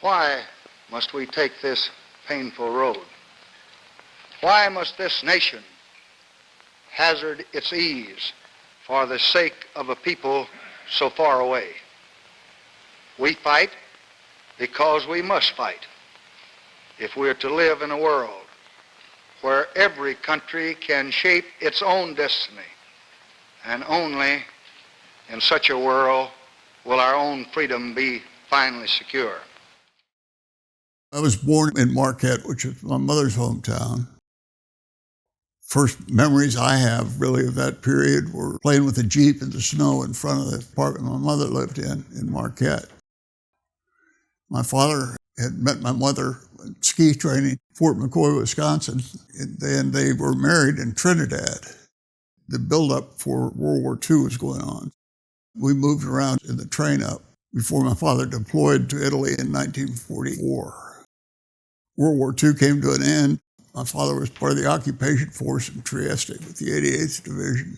Why must we take this painful road? Why must this nation hazard its ease for the sake of a people so far away? We fight because we must fight if we're to live in a world where every country can shape its own destiny, and only in such a world will our own freedom be finally secure. I was born in Marquette, which is my mother's hometown. First memories I have really of that period were playing with a Jeep in the snow in front of the apartment my mother lived in Marquette. My father had met my mother at ski training, Fort McCoy, Wisconsin, and then they were married in Trinidad. The buildup for World War II was going on. We moved around in the train up before my father deployed to Italy in 1944. World War II came to an end. My father was part of the occupation force in Trieste with the 88th Division.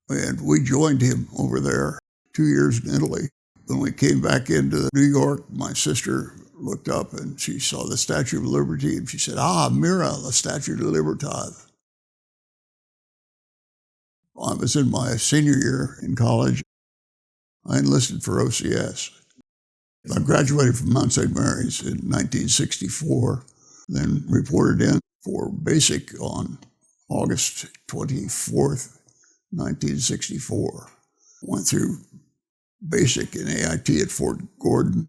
And we joined him over there 2 years in Italy. When we came back into New York, my sister looked up and she saw the Statue of Liberty and she said, mira, la Statue de Libertad. I was in my senior year in college. I enlisted for OCS. I graduated from Mount St. Mary's in 1964, then reported in for basic on August 24th, 1964. Went through basic in AIT at Fort Gordon.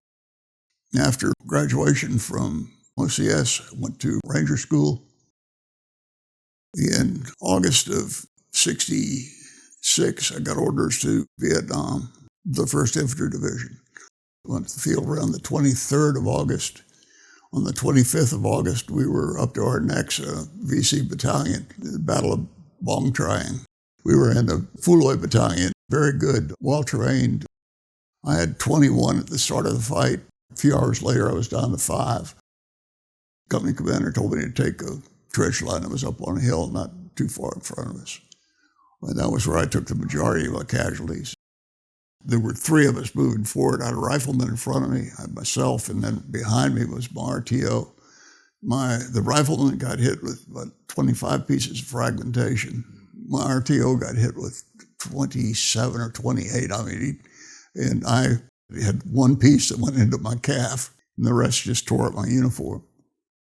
After graduation from OCS, I went to Ranger School. In August of 66, I got orders to Vietnam, the 1st Infantry Division. Went to the field around the 23rd of August. On the 25th of August, we were up to our necks, VC Battalion, the Battle of Bong Triang. We were in the Phu Battalion, very good, well-trained. I had 21 at the start of the fight. A few hours later, I was down to 5. Company commander told me to take a trench line that was up on a hill not too far in front of us. And that was where I took the majority of my casualties. There were 3 of us moving forward. I had a rifleman in front of me, I had myself, and then behind me was my RTO. The rifleman got hit with about 25 pieces of fragmentation. My RTO got hit with 27 or 28. And I had one piece that went into my calf, and the rest just tore up my uniform.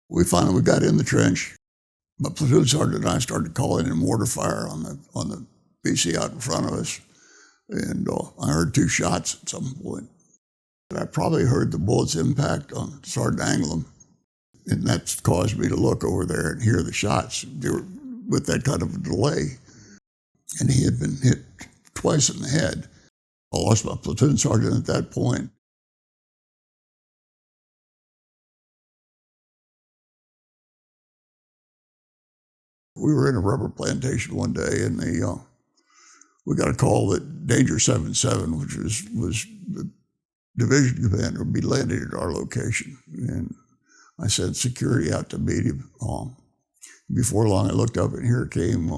We got in the trench. My platoon sergeant and I started calling in mortar fire on the BC out in front of us. And I heard 2 shots at some point. I probably heard the bullets impact on Sergeant Anglem, and that caused me to look over there and hear the shots. They were with that kind of a delay. And he had been hit twice in the head. I lost my platoon sergeant at that point. We were in a rubber plantation one day, and we got a call that Danger 77, which was the division commander, would be landing at our location. And I sent security out to meet him. Before long, I looked up, and here came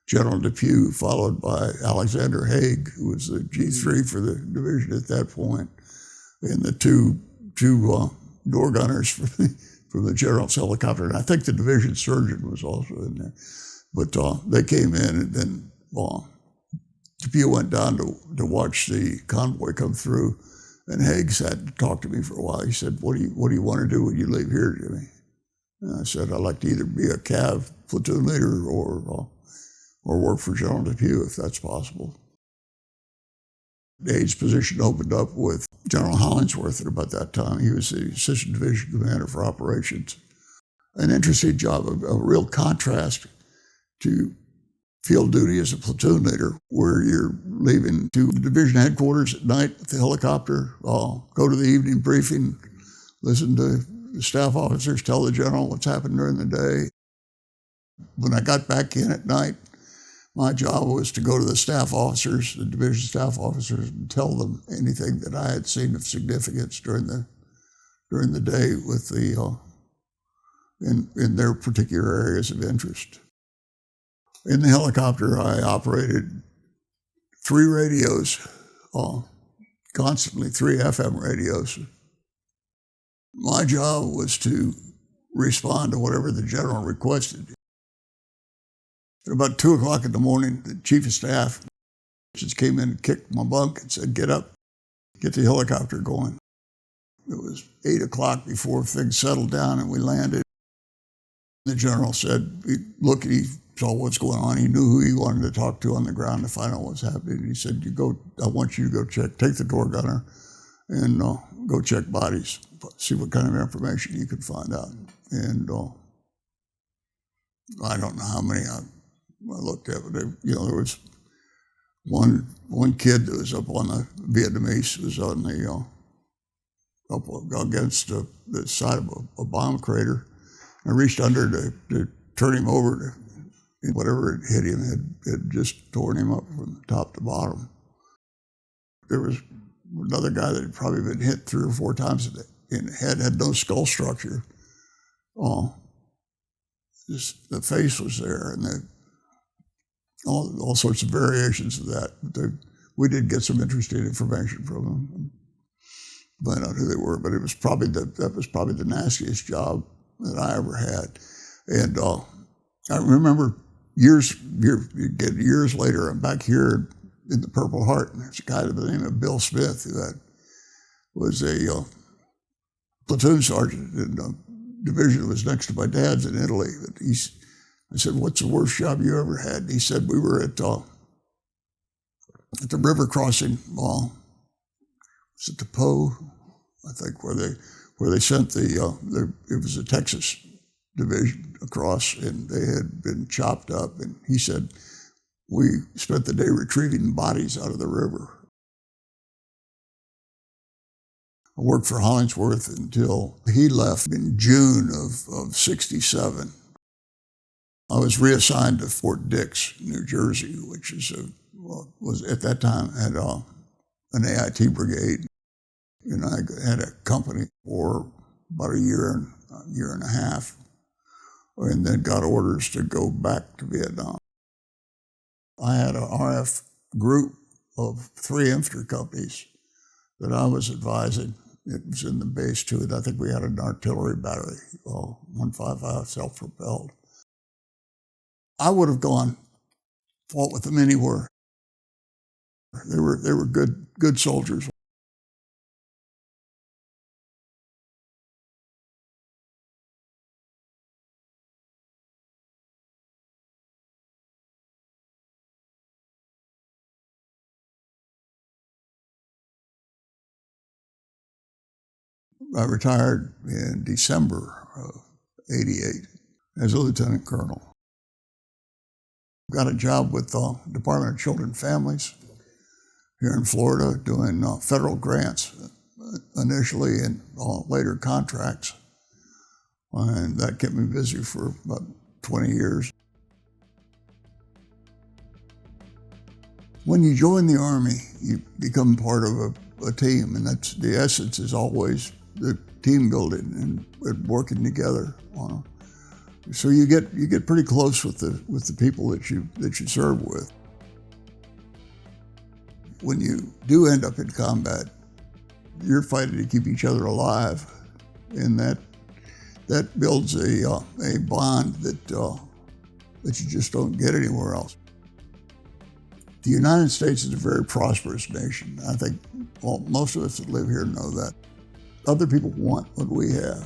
General Depew, followed by Alexander Haig, who was the G3 for the division at that point, and the two door gunners from the general's helicopter. And I think the division surgeon was also in there. But they came in, and then Depew went down to watch the convoy come through, and Haig sat and talked to me for a while. He said, "What do you want to do when you leave here, Jimmy?" And I said, "I'd like to either be a Cav platoon leader or work for General Depew if that's possible." Haig's position opened up with General Hollingsworth at about that time. He was the assistant division commander for operations. An interesting job, a real contrast to field duty as a platoon leader, where you're leaving to division headquarters at night with the helicopter, go to the evening briefing, listen to the staff officers tell the general what's happened during the day. When I got back in at night, my job was to go to the staff officers, the division staff officers, and tell them anything that I had seen of significance during the day with in their particular areas of interest. In the helicopter, I operated 3 radios, constantly 3 FM radios. My job was to respond to whatever the general requested. At about 2 o'clock in the morning, the chief of staff just came in and kicked my bunk and said, "Get up, get the helicopter going." It was 8 o'clock before things settled down and we landed. The general said, look, he saw what's going on. He knew who he wanted to talk to on the ground to find out what's happening. He said, I want you to go take the door gunner and go check bodies, see what kind of information you could find out. And I don't know how many I looked at, but there was one kid that was up on the Vietnamese, was on the up against the side of a bomb crater. I reached under to turn him over, and whatever had hit him had just torn him up from top to bottom. There was another guy that had probably been hit 3 or 4 times in the head, had no skull structure. Just the face was there, and all sorts of variations of that. But we did get some interesting information from them and find out who they were. But that was probably the nastiest job that I ever had. And I remember years later, I'm back here in the Purple Heart, and there's a guy by the name of Bill Smith who was a platoon sergeant in a division that was next to my dad's in Italy. But I said, "What's the worst job you ever had?" And he said, "We were at the river crossing, was it the Po, I think, where they sent it was a Texas division across, and they had been chopped up." And he said, "We spent the day retrieving bodies out of the river." I worked for Hollingsworth until he left in June of 67. I was reassigned to Fort Dix, New Jersey, which was at that time had an AIT brigade. And I had a company for about a year and a half, and then got orders to go back to Vietnam. I had an RF group of 3 infantry companies that I was advising. It was in the base too, and I think we had an artillery battery, 155 self-propelled. I would have fought with them anywhere. They were good soldiers. I retired in December of '88 as a lieutenant colonel. Got a job with the Department of Children and Families here in Florida, doing federal grants initially, and later contracts. And that kept me busy for about 20 years. When you join the Army, you become part of a team, and that's the essence is always the team building and working together. So you get pretty close with the people that you serve with. When you do end up in combat, you're fighting to keep each other alive, and that builds a bond that you just don't get anywhere else. The United States is a very prosperous nation. I think most of us that live here know that. Other people want what we have.